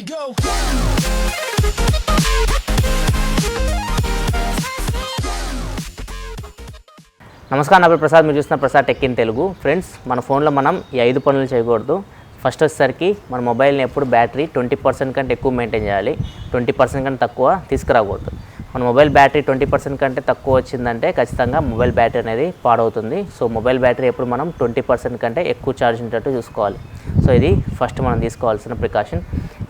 we go. నమస్కారం, నా పేరు ప్రసాద్. మీరు చూస్తున్న Prasad tech in Telugu. Friends, మన ఫోన్లో మనం ఈ 5 పనులు చేయకూడదు. ఫస్ట్ వచ్చేసరికి మన మొబైల్ని ఎప్పుడు బ్యాటరీ 20% కంటే ఎక్కువ మెయింటైన్ చేయాలి. 20% కంటే తక్కువ తీసుకురాకూడదు. మన మొబైల్ బ్యాటరీ 20% కంటే తక్కువ వచ్చిందంటే ఖచ్చితంగా మొబైల్ బ్యాటరీ అనేది పాడవుతుంది. సో మొబైల్ బ్యాటరీ ఎప్పుడు మనం 20% కంటే ఎక్కువ ఛార్జ్ ఉండేటట్టు చూసుకోవాలి. సో ఇది ఫస్ట్ మనం తీసుకోవాల్సిన ప్రికాషన్.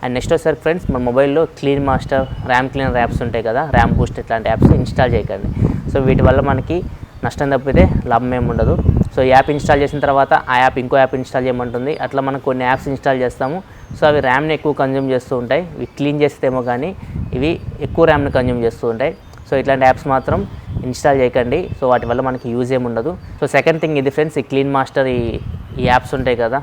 అండ్ నెక్స్ట్ వచ్చేసరికి ఫ్రెండ్స్, మన మొబైల్లో clean master, RAM cleaner apps ఉంటాయి కదా, ర్యామ్ బూస్ట్ ఇట్లాంటి యాప్స్ ఇన్స్టాల్ చేయకండి. సో వీటి వల్ల మనకి నష్టం తప్పితే లాభం ఏమి ఉండదు. సో ఈ యాప్ ఇన్స్టాల్ చేసిన తర్వాత ఆ యాప్ ఇంకో యాప్ ఇన్స్టాల్ చేయమంటుంది. అట్లా మనం కొన్ని యాప్స్ ఇన్స్టాల్ చేస్తాము. సో అవి ర్యామ్ని ఎక్కువ కన్జ్యూమ్ చేస్తూ ఉంటాయి. ఇవి క్లీన్ చేస్తేమో కానీ ఇవి ఎక్కువ ర్యామ్ని కన్జ్యూమ్ చేస్తూ ఉంటాయి. సో ఇట్లాంటి యాప్స్ మాత్రం ఇన్స్టాల్ చేయకండి. సో వాటి వల్ల మనకి యూజ్ ఏమి ఉండదు. సో సెకండ్ థింగ్ ఇది ఫ్రెండ్స్, ఈ క్లీన్ మాస్టర్ ఈ యాప్స్ ఉంటాయి కదా,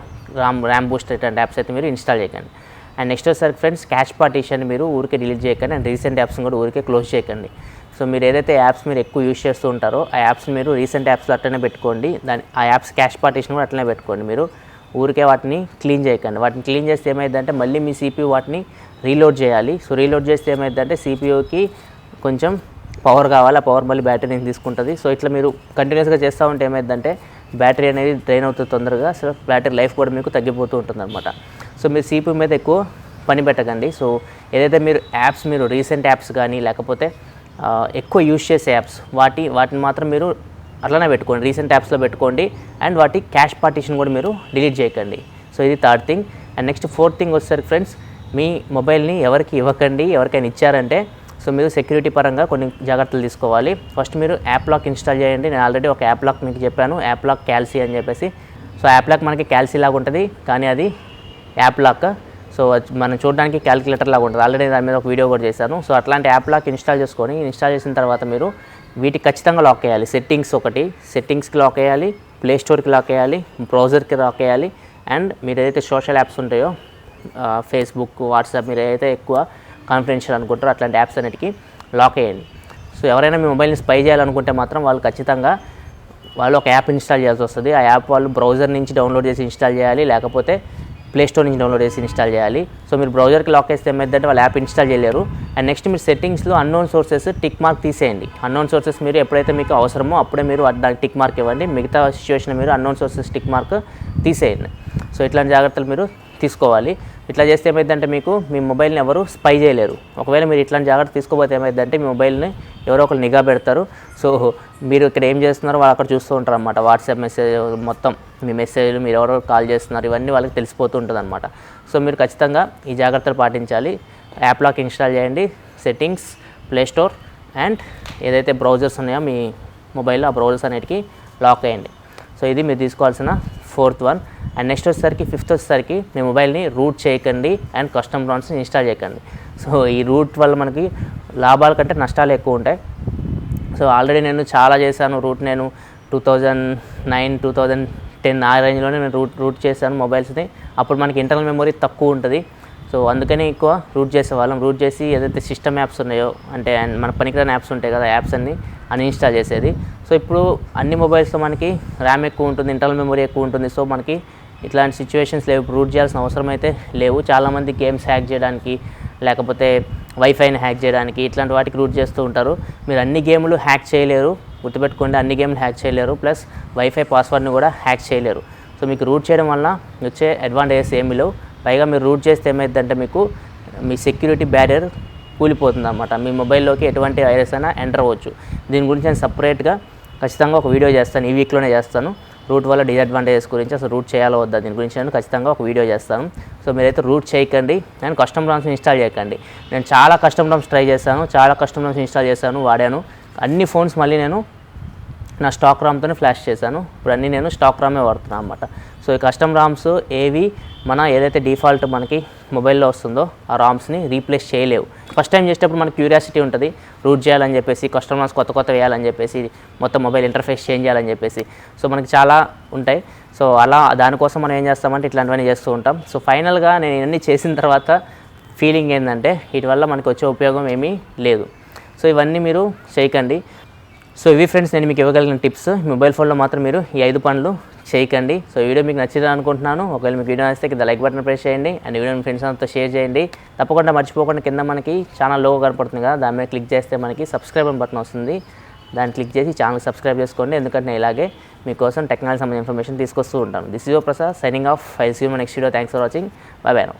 ర్యామ్ బూస్ట్ ఇట్లాంటి యాప్స్ అయితే మీరు ఇన్స్టాల్ చేయకండి. అండ్ నెక్స్ట్ వచ్చేసరికి ఫ్రెండ్స్, క్యాష్ పార్టీషన్ మీరు ఊరికే డిలీట్ చేయకండి. అండ్ రీసెంట్ యాప్స్ని కూడా ఊరికే క్లోజ్ చేయకండి. సో మీరు ఏదైతే యాప్స్ మీరు ఎక్కువ యూజ్ చేస్తూ ఉంటారో ఆ యాప్స్ మీరు రీసెంట్ యాప్స్లో అట్లనే పెట్టుకోండి. ఆ యాప్స్ క్యాష్ పార్టీషన్ కూడా అట్లనే పెట్టుకోండి. మీరు ఊరికే వాటిని క్లీన్ చేయకండి. వాటిని క్లీన్ చేస్తే ఏమైందంటే మళ్ళీ మీ CPU వాటిని రీలోడ్ చేయాలి. సో రీలోడ్ చేస్తే ఏమైందంటే CPUకి కొంచెం పవర్ కావాలి. ఆ పవర్ మళ్ళీ బ్యాటరీని తీసుకుంటుంది. సో ఇట్లా మీరు కంటిన్యూస్గా చేస్తూ ఉంటే ఏమైందంటే బ్యాటరీ అనేది డ్రైన్ అవుతుంది తొందరగా. సో బ్యాటరీ లైఫ్ కూడా మీకు తగ్గిపోతూ ఉంటుంది అనమాట. సో మీరు CPU మీద ఎక్కువ పని పెట్టకండి. సో ఏదైతే మీరు యాప్స్ మీరు రీసెంట్ యాప్స్ కానీ లేకపోతే ఎక్కువ యూజ్ చేసే యాప్స్ వాటిని మాత్రం మీరు అట్లనే పెట్టుకోండి, రీసెంట్ యాప్స్లో పెట్టుకోండి. అండ్ వాటి క్యాష్ పార్టీషన్ కూడా మీరు డిలీట్ చేయకండి. సో ఇది third thing. And next fourth thing వచ్చేసరికి ఫ్రెండ్స్, మీ మొబైల్ని ఎవరికి ఇవ్వకండి. ఎవరికైనా ఇచ్చారంటే సో మీరు సెక్యూరిటీ పరంగా కొన్ని జాగ్రత్తలు తీసుకోవాలి. ఫస్ట్ మీరు యాప్ లాక్ ఇన్స్టాల్ చేయండి. నేను ఆల్రెడీ ఒక యాప్ లాక్ మీకు చెప్పాను, యాప్ లాక్ క్యాల్సీ అని చెప్పేసి. సో యాప్ లాక్ మనకి క్యాల్సీ లాగా ఉంటుంది, కానీ అది యాప్ లాక్. సో మనం చూడడానికి క్యాలిక్యులేటర్ లాగా ఉంటుంది. ఆల్రెడీ దాని మీద ఒక వీడియో కూడా చేశాను. సో అట్లాంటి యాప్ లాక్ ఇన్స్టాల్ చేసుకొని ఇన్స్టాల్ చేసిన తర్వాత మీరు వీటికి ఖచ్చితంగా లాక్ చేయాలి. సెట్టింగ్స్కి లాక్ చేయాలి, ప్లే స్టోర్కి లాక్ చేయాలి, బ్రౌజర్కి లాక్ చేయాలి. అండ్ మీరు ఏదైతే సోషల్ యాప్స్ ఉంటాయో ఫేస్బుక్, వాట్సాప్, మీరు ఏదైతే ఎక్కువ కాన్ఫిడెన్షియల్ అనుకుంటారో అట్లాంటి యాప్స్ అన్నిటికీ లాక్ చేయండి. సో ఎవరైనా మీ మొబైల్ని స్పై చేయాలనుకుంటే మాత్రం వాళ్ళు ఖచ్చితంగా ఒక యాప్ ఇన్స్టాల్ చేయాల్సి వస్తుంది. ఆ యాప్ వాళ్ళు బ్రౌజర్ నుంచి డౌన్లోడ్ చేసి ఇన్స్టాల్ చేయాలి, లేకపోతే ప్లే స్టోర్ నుంచి డౌన్లోడ్ చేసి ఇన్స్టాల్ చేయాలి. సో మీరు బ్రౌజర్కి లాక్ చేస్తే ఏమైందంటే వాళ్ళు యాప్ ఇన్స్టాల్ చేయలేరు. అండ్ నెక్స్ట్ మీరు సెట్టింగ్స్లో అన్నోన్ సోర్సెస్ టిక్ మార్క్ తీసేయండి. అన్నోన్ సోర్సెస్ మీరు ఎప్పుడైతే మీకు అవసరమో అప్పుడే మీరు దానికి టిక్ మార్క్ ఇవ్వండి. మిగతా సిచ్యువేషన్ మీరు అన్నోన్ సోర్సెస్ టిక్ మార్క్ తీసేయండి. సో ఇట్లాంటి జాగ్రత్తలు మీరు తీసుకోవాలి. ఇట్లా చేస్తే ఏమైందంటే మీకు మీ మొబైల్ని ఎవరు స్పై చేయలేరు. ఒకవేళ మీరు ఇట్లాంటి జాగ్రత్త తీసుకోకపోతే ఏమైందంటే మీ మొబైల్ని ఎవరో ఒకరు నిఘా పెడతారు. సో మీరు ఇక్కడ ఏం చేస్తున్నారో వాళ్ళు అక్కడ చూస్తూ ఉంటారు అనమాట. వాట్సాప్ మెసేజ్ మొత్తం మీ మెసేజ్లు, మీరు ఎవరో కాల్ చేస్తున్నారు, ఇవన్నీ వాళ్ళకి తెలిసిపోతూ ఉంటుంది అనమాట. సో మీరు ఖచ్చితంగా ఈ జాగ్రత్తలు పాటించాలి. యాప్ లాక్ ఇన్స్టాల్ చేయండి, సెట్టింగ్స్, ప్లే స్టోర్ అండ్ ఏదైతే బ్రౌజర్స్ ఉన్నాయో మీ మొబైల్లో ఆ బ్రౌజర్స్ అనేటికి లాక్ అయ్యండి. సో ఇది మీరు తీసుకోవాల్సిన ఫోర్త్ వన్. అండ్ నెక్స్ట్ వచ్చేసరికి ఫిఫ్త్ వచ్చేసరికి మీ మొబైల్ని రూట్ చేయకండి అండ్ కస్టమ్ ROMస్ని ఇన్స్టాల్ చేయకండి. సో ఈ రూట్ వల్ల మనకి లాభాల కంటే నష్టాలు ఎక్కువ ఉంటాయి. సో ఆల్రెడీ నేను చాలా చేశాను రూట్. నేను 2009, 2010 ఆ రేంజ్లోనే నేను రూట్ చేశాను మొబైల్స్ని. అప్పుడు మనకి ఇంటర్నల్ మెమరీ తక్కువ ఉంటుంది. సో అందుకని ఎక్కువ రూట్ చేసేవాళ్ళం. రూట్ చేసి ఏదైతే సిస్టమ్ యాప్స్ ఉన్నాయో, అంటే మన పనికిరాని యాప్స్ ఉంటాయి కదా, యాప్స్ అన్ని అన్ఇన్స్టాల్ చేసేది. సో ఇప్పుడు అన్ని మొబైల్స్లో మనకి ర్యామ్ ఎక్కువ ఉంటుంది, ఇంటర్నల్ మెమరీ ఎక్కువ ఉంటుంది. సో మనకి ఇట్లాంటి సిచ్యువేషన్స్ లేవు, రూట్ చేయాల్సిన అవసరం అయితే లేవు. చాలామంది గేమ్స్ హ్యాక్ చేయడానికి లేకపోతే వైఫైని హ్యాక్ చేయడానికి ఇట్లాంటి వాటికి రూట్ చేస్తూ ఉంటారు. మీరు అన్ని గేములు హ్యాక్ చేయలేరు, గుర్తుపెట్టుకోండి. అన్ని గేమ్లు హ్యాక్ చేయలేరు, ప్లస్ వైఫై పాస్వర్డ్ని కూడా హ్యాక్ చేయలేరు. సో మీకు రూట్ చేయడం వల్ల వచ్చే అడ్వాంటేజెస్ ఏమీ లేవు. పైగా మీరు రూట్ చేస్తే ఏమైందంటే మీకు మీ సెక్యూరిటీ బ్యారియర్ కూలిపోతుంది అన్నమాట. మీ మొబైల్లోకి ఎటువంటి వైరస్ అయినా ఎంటర్ అవ్వచ్చు. దీని గురించి నేను సపరేట్గా ఖచ్చితంగా ఒక వీడియో చేస్తాను, ఈ వీక్లోనే చేస్తాను. రూట్ వల్ల డిసడ్వాంటేజెస్ గురించి, అసలు రూట్ చేయాలో వద్దా దీని గురించి నేను ఖచ్చితంగా ఒక వీడియో చేస్తాను. సో మీరైతే రూట్ చేయకండి అండ్ కస్టమ్ ROMస్ ఇన్స్టాల్ చేయకండి. నేను చాలా కస్టమ్ ROMస్ ట్రై చేశాను, చాలా కస్టమ్ ROMస్ ఇన్స్టాల్ చేశాను, వాడాను. అన్ని ఫోన్స్ మళ్ళీ నేను నా స్టాక్ ROMతోనే ఫ్లాష్ చేశాను. ఇప్పుడు అన్నీ నేను స్టాక్ ROMే వాడుతున్నాను అనమాట. సో ఈ కస్టమ్ ROMస్ ఏవి మన ఏదైతే డిఫాల్ట్ మనకి మొబైల్లో వస్తుందో ఆ ROMస్ని రీప్లేస్ చేయలేవు. ఫస్ట్ టైం చేసేటప్పుడు మనకు క్యూరియాసిటీ ఉంటుంది, రూట్ చేయాలని చెప్పేసి, కస్టమ్ ROMస్ కొత్త వేయాలని చెప్పేసి, మొత్తం మొబైల్ ఇంటర్ఫేస్ చేంజ్ చేయాలని చెప్పేసి. సో మనకి చాలా ఉంటాయి. సో అలా దానికోసం మనం ఏం చేస్తామంటే ఇట్లాంటివన్నీ చేస్తూ ఉంటాం. సో ఫైనల్గా నేను ఇవన్నీ చేసిన తర్వాత ఫీలింగ్ ఏంటంటే వీటి వల్ల మనకు వచ్చే ఉపయోగం ఏమీ లేదు. సో ఇవన్నీ మీరు చేయకండి. సో ఇవి ఫ్రెండ్స్ నేను మీకు ఇవ్వగలిగిన టిప్స్. మొబైల్ ఫోన్లో మాత్రం మీరు ఈ 5 పనులు చేయకండి. సో వీడియో మీకు నచ్చిందని అనుకుంటున్నాను. ఒకవేళ మీకు వీడియో నచ్చితే కింద లైక్ బటన్ ప్రెస్ చేయండి అండ్ వీడియో మీ ఫ్రెండ్స్ అంతా షేర్ చేయండి. తప్పకుండా మర్చిపోకుండా కింద మనకి ఛానల్ లోగో కనపడుతుంది కదా, దాని మీద క్లిక్ చేస్తే మనకి సబ్స్క్రైబ్ అని బటన్ వస్తుంది. దాన్ని క్లిక్ చేసి ఛానల్ సబ్స్క్రైబ్ చేసుకోండి. ఎందుకంటే ఇలాగే మీకోసం టెక్నాలజీ సంబంధించిన ఇన్ఫర్మేషన్ తీసుకొస్తూ ఉంటాను. This is your Prasad signing off. I see you next video. Thanks for watching. Bye bye now.